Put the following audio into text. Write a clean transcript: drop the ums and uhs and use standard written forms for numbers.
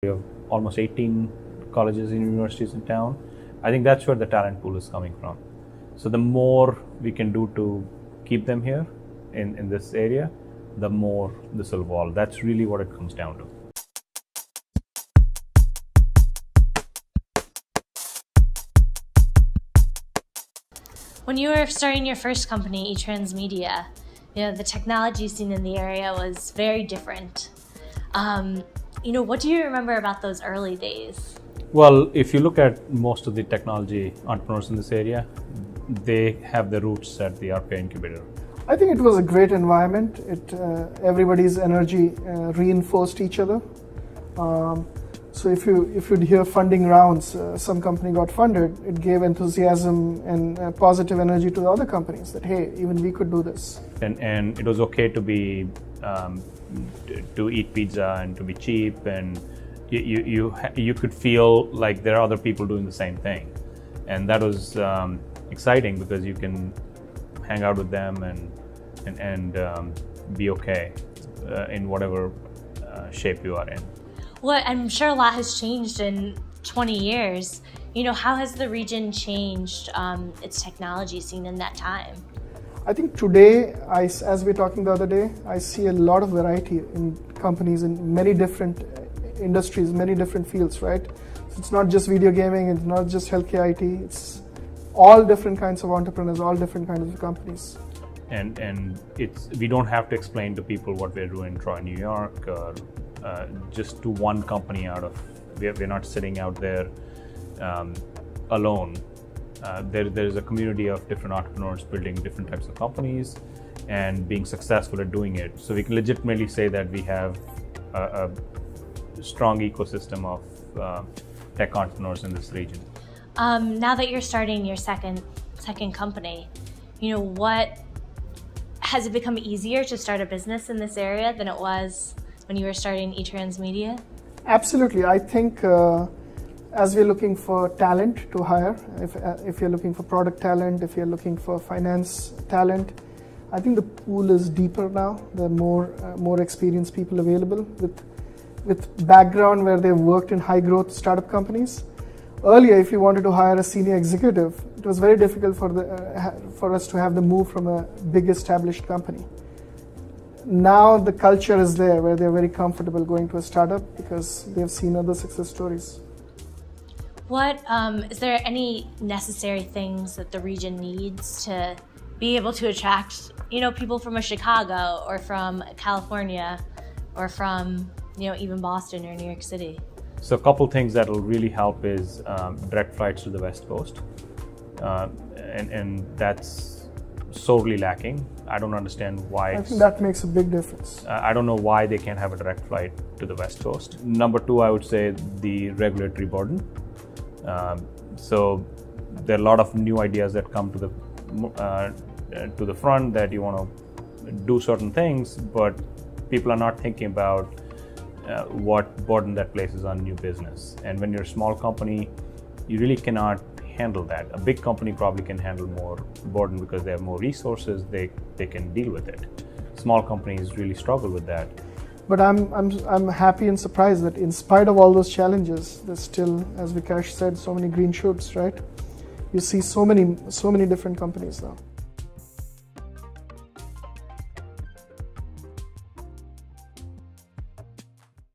We have almost 18 colleges and universities in town. I think that's where the talent pool is coming from. So the more we can do to keep them here in this area, the more this will evolve. That's really what it comes down to. When you were starting your first company, Etransmedia, the technology scene in the area was very different. What do you remember about those early days? Well, if you look at most of the technology entrepreneurs in this area, they have their roots at the RPI incubator. I think it was a great environment. Everybody's energy reinforced each other. So if you'd hear funding rounds, some company got funded, it gave enthusiasm and positive energy to the other companies that, hey, even we could do this. And it was okay to be to eat pizza and to be cheap, and you could feel like there are other people doing the same thing, and that was exciting because you can hang out with them and be okay in whatever shape you are in. Well, I'm sure a lot has changed in 20 years. How has the region changed its technology scene in that time? I think today, as we were talking the other day, I see a lot of variety in companies in many different industries, many different fields, right? So it's not just video gaming, it's not just healthcare IT, it's all different kinds of entrepreneurs, all different kinds of companies. And we don't have to explain to people what we're doing in Troy, New York, or just to one company we're not sitting out there alone. There's a community of different entrepreneurs building different types of companies and being successful at doing it. So we can legitimately say that we have a strong ecosystem of tech entrepreneurs in this region. Now that you're starting your second company, what has it become easier to start a business in this area than it was when you were starting Etransmedia? Absolutely. I think as we're looking for talent to hire, if you're looking for product talent, if you're looking for finance talent, I think the pool is deeper now. There are more experienced people available with background where they've worked in high growth startup companies. Earlier, if you wanted to hire a senior executive, it was very difficult for us to have them move from a big established company. Now the culture is there where they're very comfortable going to a startup because they've seen other success stories. Is there any necessary things that the region needs to be able to attract, people from Chicago or from California or from, even Boston or New York City? So a couple things that will really help is direct flights to the West Coast, and that's sorely lacking. I don't understand why. I think that makes a big difference. I don't know why they can't have a direct flight to the West Coast. Number two, I would say the regulatory burden. So there are a lot of new ideas that come to the front that you want to do certain things, but people are not thinking about what burden that places on new business. And when you're a small company, you really cannot handle that. A big company probably can handle more burden because they have more resources, they can deal with it. Small companies really struggle with that. But I'm happy and surprised that in spite of all those challenges, there's still, as Vikash said, so many green shoots, right? You see so many different companies now.